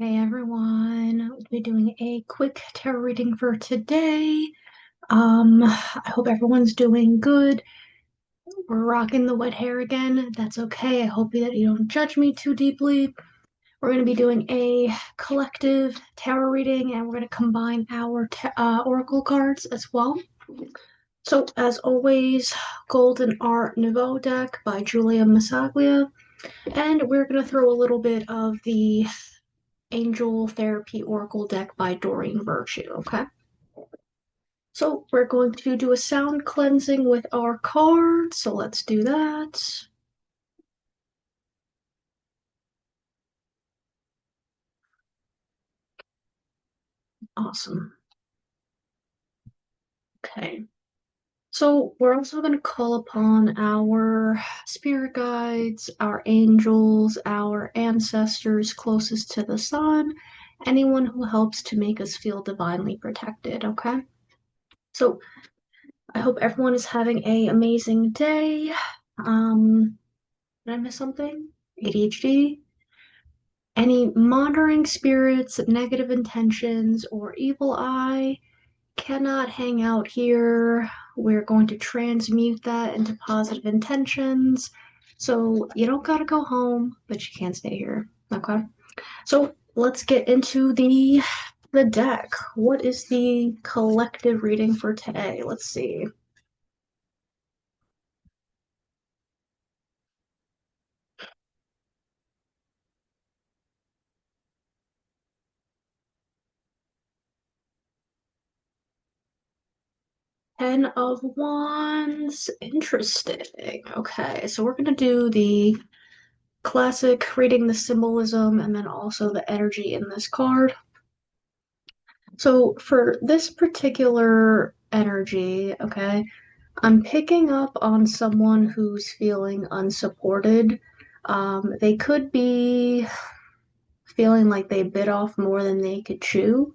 Hey everyone, we're doing a quick tarot reading for today. I hope everyone's doing good. We're rocking the wet hair again. That's okay. I hope that you don't judge me too deeply. We're going to be doing a collective tarot reading and we're going to combine our oracle cards as well. So, as always, Golden Art Nouveau deck by Julia Massaglia. And we're going to throw a little bit of the Angel Therapy Oracle deck by Doreen Virtue, okay? So we're going to do a sound cleansing with our cards, so let's do that. Awesome. Okay. So we're also going to call upon our spirit guides, our angels, our ancestors closest to the sun, anyone who helps to make us feel divinely protected, okay? So I hope everyone is having an amazing day. Did I miss something? ADHD? Any monitoring spirits, negative intentions, or evil eye cannot hang out here. We're going to transmute that into positive intentions. So you don't gotta go home, but you can't stay here. Okay? So let's get into the deck. What is the collective reading for today? Let's see. Ten of Wands. Interesting. Okay, so we're gonna do the classic reading the symbolism and then also the energy in this card. So for this particular energy, okay, I'm picking up on someone who's feeling unsupported. They could be feeling like they bit off more than they could chew.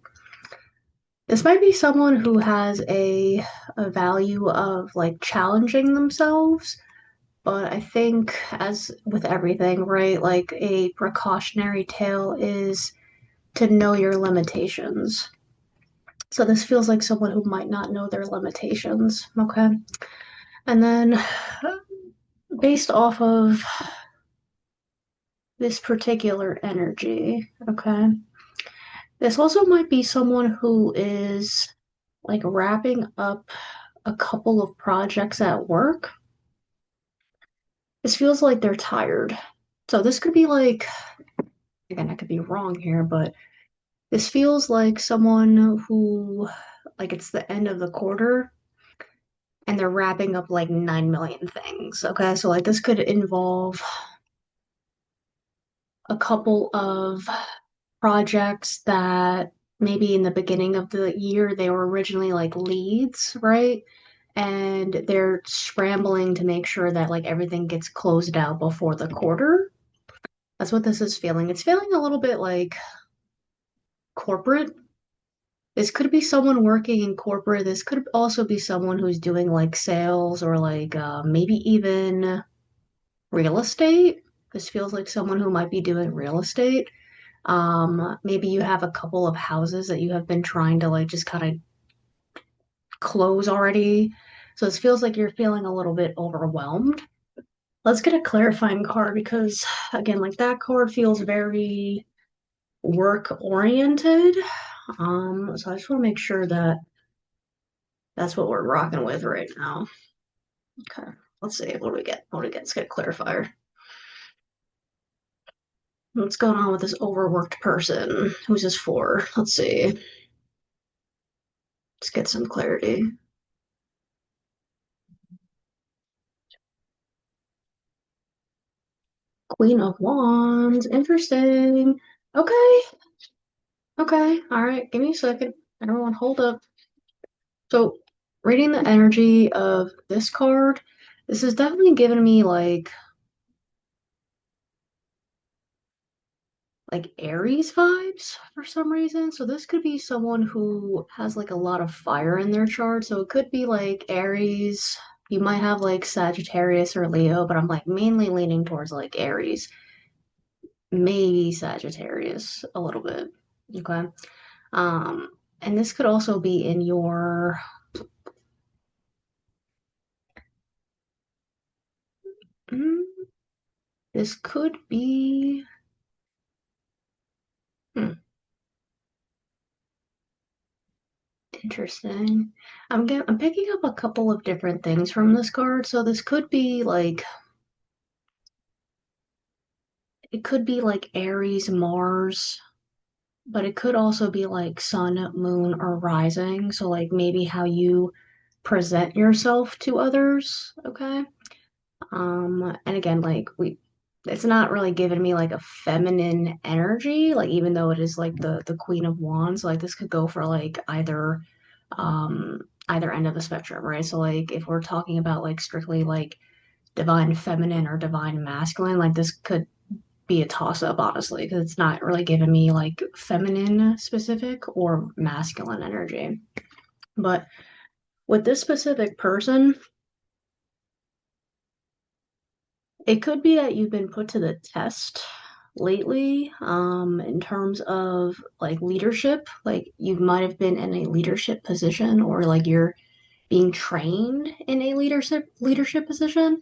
This might be someone who has a value of like challenging themselves, but I think as with everything, right, like a precautionary tale is to know your limitations. So this feels like someone who might not know their limitations, okay? And then based off of this particular energy, okay? This also might be someone who is like wrapping up a couple of projects at work. This feels like they're tired. So this could be like, again, I could be wrong here, but this feels like someone who, like, it's the end of the quarter and they're wrapping up like 9 million things. Okay, so like this could involve a couple of projects that maybe in the beginning of the year they were originally like leads, right? And they're scrambling to make sure that like everything gets closed out before the quarter. That's what this is feeling. It's feeling a little bit like corporate. This could be someone working in corporate. This could also be someone who's doing like sales or like maybe even real estate. This feels like someone who might be doing real estate. Maybe you have a couple of houses that you have been trying to like just kind of close already. So this feels like you're feeling a little bit overwhelmed. Let's get a clarifying card because again, like that card feels very work oriented. So I just want to make sure that that's what we're rocking with right now. Okay, let's see. What do we get? What do we get? Let's get a clarifier. What's going on with this overworked person? Who's this for? Let's see. Let's get some clarity. Queen of Wands. Interesting. Okay. Okay. All right. Give me a second. Everyone hold up. So, reading the energy of this card, this is definitely giving me like Aries vibes for some reason. So this could be someone who has like a lot of fire in their chart. So it could be like Aries. You might have like Sagittarius or Leo, but I'm like mainly leaning towards like Aries. maybe Sagittarius a little bit. Okay. Um, and this could also be in your, mm, this could be, hmm, interesting. I'm picking up a couple of different things from this card. So this could be like, it could be like Aries, Mars, but it could also be like Sun, Moon, or Rising. So like maybe how you present yourself to others. Okay. And again, like it's not really giving me like a feminine energy, like even though it is like the Queen of Wands, like this could go for like either end of the spectrum, right? So like if we're talking about like strictly like divine feminine or divine masculine, like this could be a toss up, honestly, because it's not really giving me like feminine specific or masculine energy. But with this specific person, it could be that you've been put to the test lately, in terms of like leadership. Like you might have been in a leadership position or like you're being trained in a leadership position.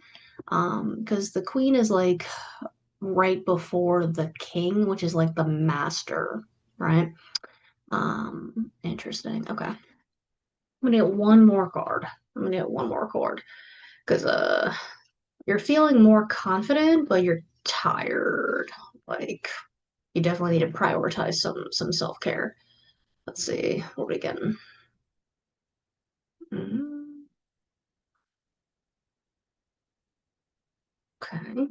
Because the queen is like right before the king, which is like the master, right? Interesting. Okay. I'm gonna get one more card. I'm gonna get one more card because you're feeling more confident, but you're tired. Like you definitely need to prioritize some self-care. Let's see, what are we getting? Mm, okay.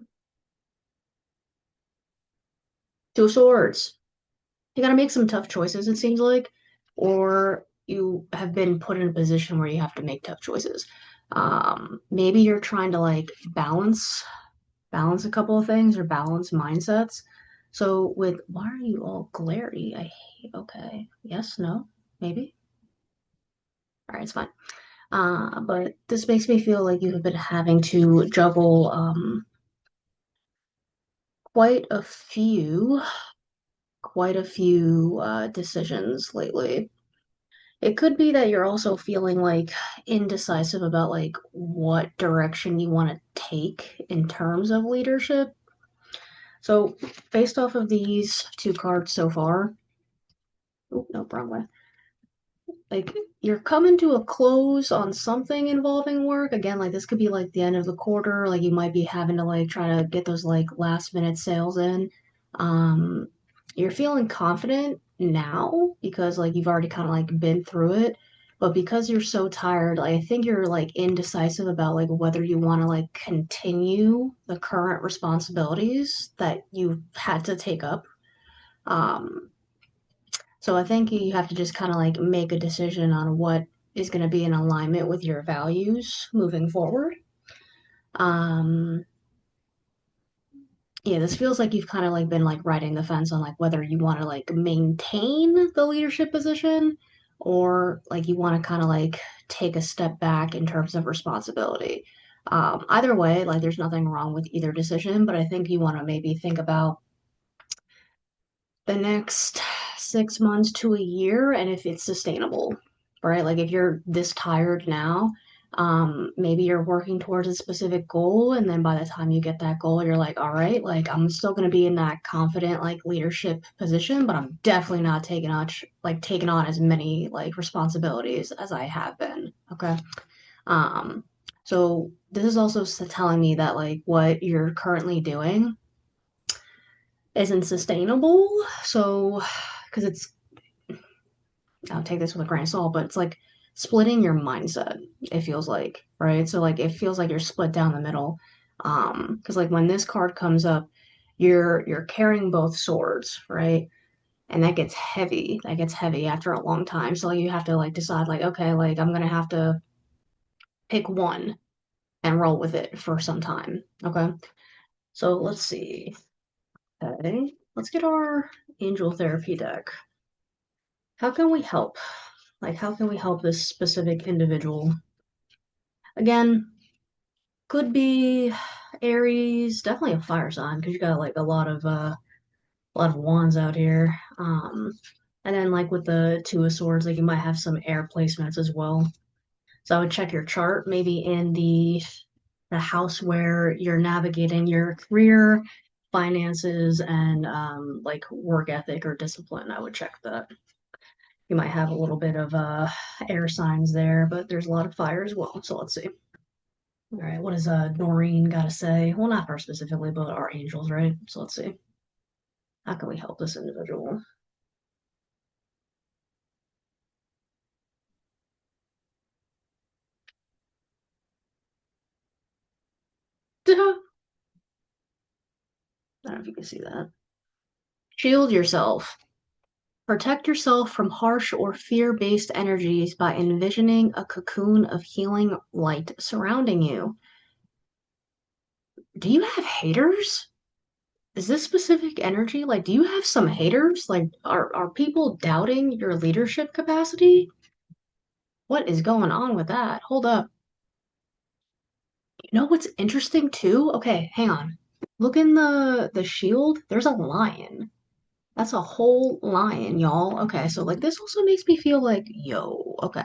Two swords. You gotta make some tough choices, it seems like, or you have been put in a position where you have to make tough choices. Maybe you're trying to like balance a couple of things or balance mindsets. So with why are you all glary? I hate okay. Yes, no, maybe. All right, it's fine. But this makes me feel like you have been having to juggle quite a few decisions lately. It could be that you're also feeling like indecisive about like what direction you want to take in terms of leadership. So based off of these two cards so far, oh no, wrong way. Like you're coming to a close on something involving work. Again, like this could be like the end of the quarter, like you might be having to like try to get those like last minute sales in. Um, you're feeling confident now because like you've already kind of like been through it. But because you're so tired, like, I think you're like indecisive about like whether you want to like continue the current responsibilities that you've had to take up. Um, so I think you have to just kind of like make a decision on what is going to be in alignment with your values moving forward. Um, yeah, this feels like you've kind of like been like riding the fence on like whether you want to like maintain the leadership position or like you want to kind of like take a step back in terms of responsibility. Either way, like there's nothing wrong with either decision, but I think you want to maybe think about the next 6 months to a year and if it's sustainable, right? Like if you're this tired now, maybe you're working towards a specific goal, and then by the time you get that goal, you're like, all right, like I'm still gonna be in that confident like leadership position, but I'm definitely not taking on as many like responsibilities as I have been. Okay. Um, so this is also telling me that like what you're currently doing isn't sustainable. So, because I'll take this with a grain of salt, but it's like splitting your mindset, it feels like, right? So, like, it feels like you're split down the middle. Because like when this card comes up, you're carrying both swords, right? And that gets heavy. That gets heavy after a long time. So like, you have to like decide, like, okay, like I'm gonna have to pick one and roll with it for some time. Okay. So let's see. Okay. Let's get our angel therapy deck. How can we help? Like, how can we help this specific individual? Again, could be Aries, definitely a fire sign because you got like a lot of A lot of wands out here. And then like with the two of swords, like you might have some air placements as well. So I would check your chart, maybe in the house where you're navigating your career, finances, and like work ethic or discipline. I would check that. You might have a little bit of air signs there, but there's a lot of fire as well. So let's see. All right, what does Noreen got to say? Well, not her specifically, but our angels, right? So let's see. How can we help this individual? I don't know if you can see that. Shield yourself. Protect yourself from harsh or fear-based energies by envisioning a cocoon of healing light surrounding you. Do you have haters? Is this specific energy? Like, do you have some haters? Like, are people doubting your leadership capacity? What is going on with that? Hold up. You know what's interesting too? Okay, hang on. Look in the shield. There's a lion. That's a whole lion, y'all. Okay, so like this also makes me feel like, yo, okay.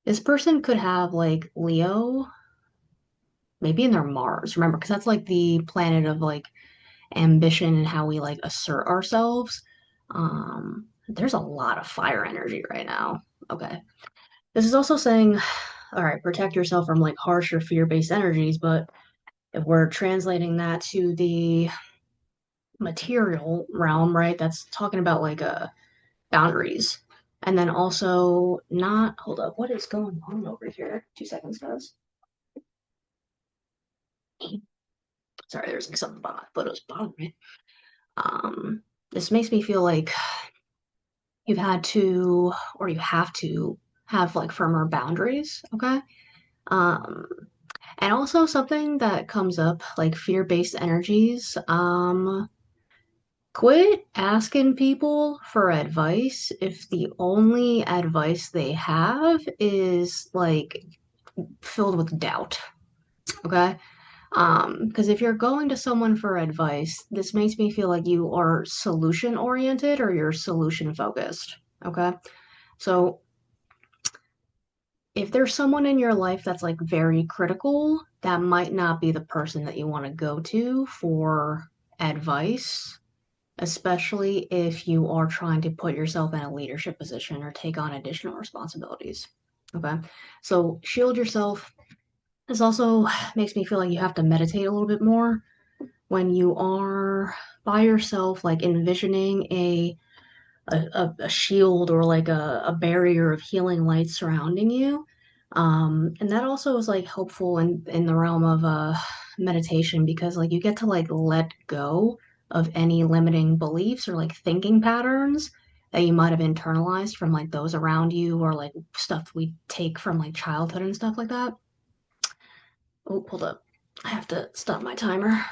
This person could have like Leo, maybe in their Mars, remember, because that's like the planet of like ambition and how we like assert ourselves. There's a lot of fire energy right now. Okay. This is also saying, all right, protect yourself from like harsh or fear-based energies, but if we're translating that to the material realm, right, that's talking about like boundaries. And then also not, hold up, what is going on over here? 2 seconds, guys. Sorry, there's like something behind photos bottom right. This makes me feel like you've had to, or you have to have like firmer boundaries, okay? Um, and also something that comes up like fear-based energies. Quit asking people for advice if the only advice they have is like filled with doubt, okay? Because if you're going to someone for advice, this makes me feel like you are solution oriented or you're solution focused. Okay. So if there's someone in your life that's like very critical, that might not be the person that you want to go to for advice, especially if you are trying to put yourself in a leadership position or take on additional responsibilities. Okay. So shield yourself. This also makes me feel like you have to meditate a little bit more when you are by yourself, like envisioning a shield or like a barrier of healing light surrounding you. And that also is like helpful in the realm of meditation because like you get to like let go of any limiting beliefs or like thinking patterns that you might have internalized from like those around you or like stuff we take from like childhood and stuff like that. Oh, hold up. I have to stop my timer.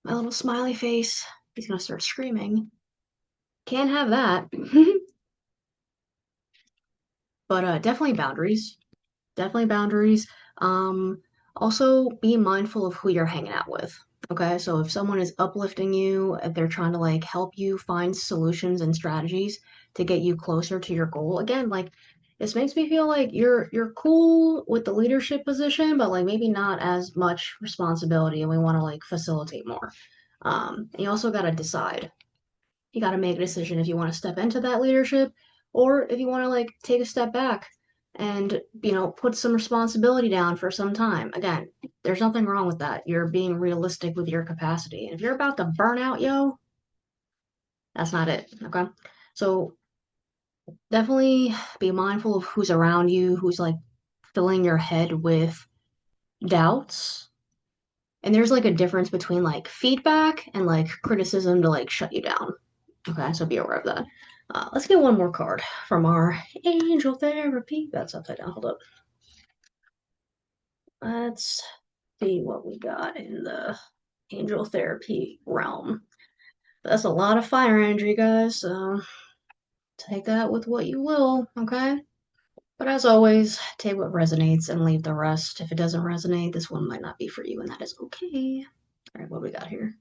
My little smiley face. He's gonna start screaming. Can't have that. But definitely boundaries. Definitely boundaries. Um, Also be mindful of who you're hanging out with. Okay, so if someone is uplifting you, if they're trying to like help you find solutions and strategies to get you closer to your goal, again, like this makes me feel like you're cool with the leadership position, but like maybe not as much responsibility, and we want to like facilitate more. You also got to decide. You got to make a decision if you want to step into that leadership or if you want to like take a step back and put some responsibility down for some time. Again, there's nothing wrong with that. You're being realistic with your capacity. And if you're about to burn out, yo, that's not it. Okay. So definitely be mindful of who's around you, who's like filling your head with doubts. And there's like a difference between like feedback and like criticism to like shut you down. Okay, so be aware of that. Let's get one more card from our angel therapy. That's upside down. Hold up. Let's see what we got in the angel therapy realm. That's a lot of fire energy, guys. So take that with what you will, okay? But as always, take what resonates and leave the rest. If it doesn't resonate, this one might not be for you, and that is okay. All right, what we got here?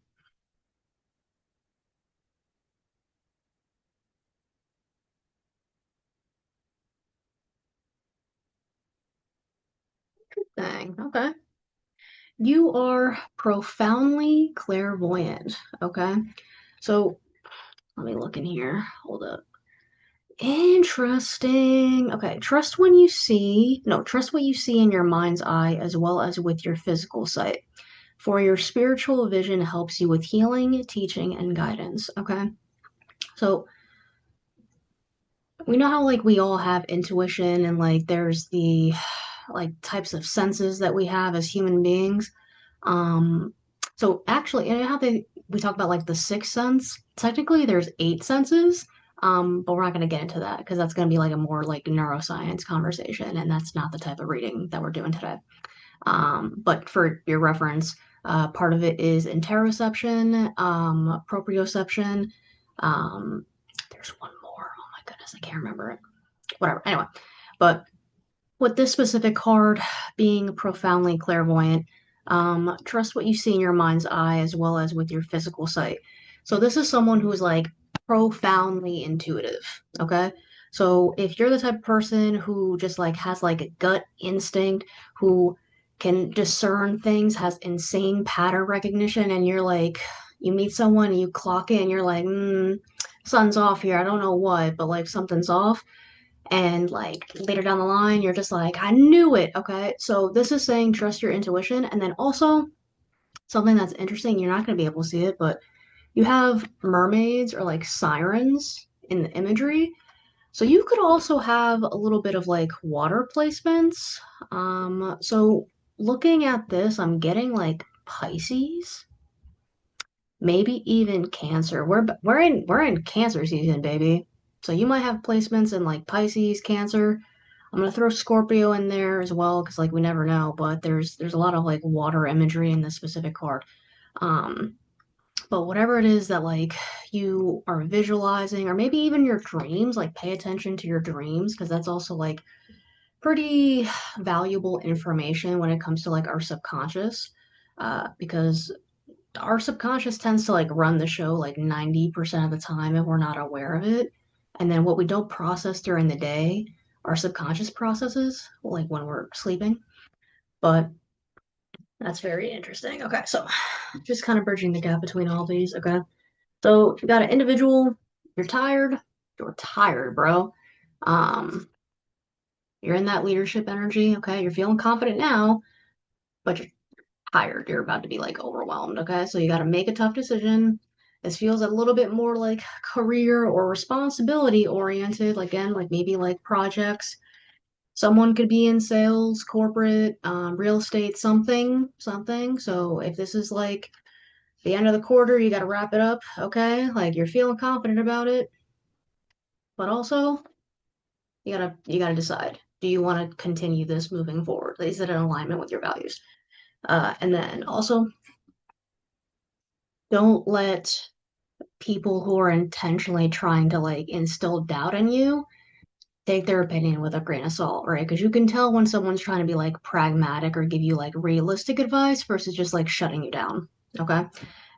Dang, okay. You are profoundly clairvoyant, okay? So let me look in here. Hold up. Interesting. Okay, trust what you see in your mind's eye as well as with your physical sight. For your spiritual vision helps you with healing, teaching, and guidance. Okay. So we know how like we all have intuition and like there's the like types of senses that we have as human beings. Um, so actually, you know how we talk about like the sixth sense? Technically, there's eight senses, but we're not going to get into that because that's going to be like a more like neuroscience conversation, and that's not the type of reading that we're doing today. But for your reference, part of it is interoception, proprioception. Um, there's one more. Oh my goodness, I can't remember it. Whatever. Anyway, but with this specific card being profoundly clairvoyant, trust what you see in your mind's eye as well as with your physical sight. So this is someone who's like profoundly intuitive, okay? So if you're the type of person who just like has like a gut instinct, who can discern things, has insane pattern recognition, and you're like, you meet someone and you clock in, you're like, something's off here. I don't know what, but like something's off and like later down the line you're just like I knew it. Okay, so this is saying trust your intuition. And then also something that's interesting, you're not going to be able to see it, but you have mermaids or like sirens in the imagery, so you could also have a little bit of like water placements. So looking at this, I'm getting like Pisces, maybe even Cancer. We're in Cancer season, baby. So you might have placements in like Pisces, Cancer. I'm gonna throw Scorpio in there as well because like we never know, but there's a lot of like water imagery in this specific card. Um, but whatever it is that like you are visualizing, or maybe even your dreams, like pay attention to your dreams because that's also like pretty valuable information when it comes to like our subconscious. Because our subconscious tends to like run the show like 90% of the time if we're not aware of it. And then what we don't process during the day, our subconscious processes like when we're sleeping. But that's very interesting. Okay, so just kind of bridging the gap between all these. Okay, so you got an individual, you're tired, you're tired, bro. Um, you're in that leadership energy. Okay, you're feeling confident now, but you're tired. You're about to be like overwhelmed. Okay. So you got to make a tough decision. This feels a little bit more like career or responsibility oriented. Again, like maybe like projects. Someone could be in sales, corporate, real estate, something. So if this is like the end of the quarter, you got to wrap it up. Okay. Like you're feeling confident about it, but also you gotta decide. Do you want to continue this moving forward? Is it in alignment with your values? And then also don't let people who are intentionally trying to like instill doubt in you take their opinion with a grain of salt, right? Because you can tell when someone's trying to be like pragmatic or give you like realistic advice versus just like shutting you down. Okay.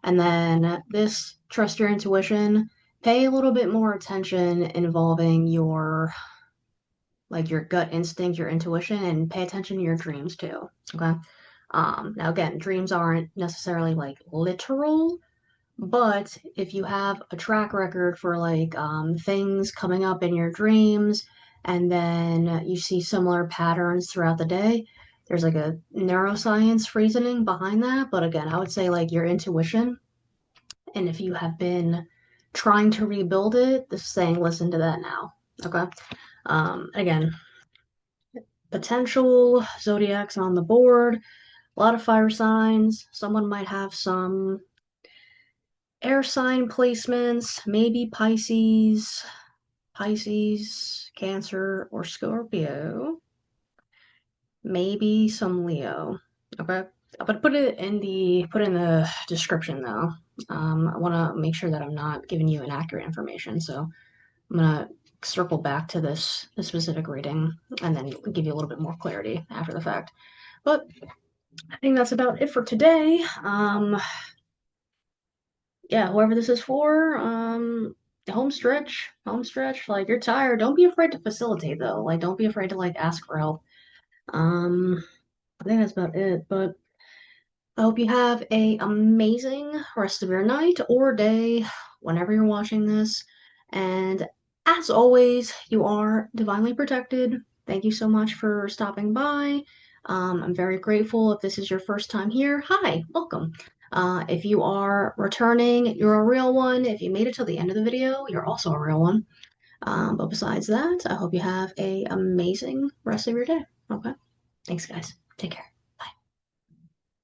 And then this trust your intuition, pay a little bit more attention involving your like your gut instinct, your intuition, and pay attention to your dreams too. Okay. Now again, dreams aren't necessarily like literal, but if you have a track record for like things coming up in your dreams and then you see similar patterns throughout the day, there's like a neuroscience reasoning behind that. But again, I would say like your intuition. And if you have been trying to rebuild it, this is saying listen to that now. Okay. Again, potential zodiacs on the board, a lot of fire signs. Someone might have some air sign placements, maybe Pisces, Cancer, or Scorpio. Maybe some Leo. Okay. But put in the description though. I want to make sure that I'm not giving you inaccurate information. So I'm gonna circle back to this specific reading and then give you a little bit more clarity after the fact. But I think that's about it for today. Yeah, whoever this is for, home stretch, like you're tired. Don't be afraid to facilitate though. Like don't be afraid to like ask for help. Um, I think that's about it. But I hope you have a amazing rest of your night or day whenever you're watching this. And as always, you are divinely protected. Thank you so much for stopping by. I'm very grateful. If this is your first time here, hi, welcome. If you are returning, you're a real one. If you made it till the end of the video, you're also a real one. But besides that, I hope you have a amazing rest of your day. Okay? Thanks, guys. Take care.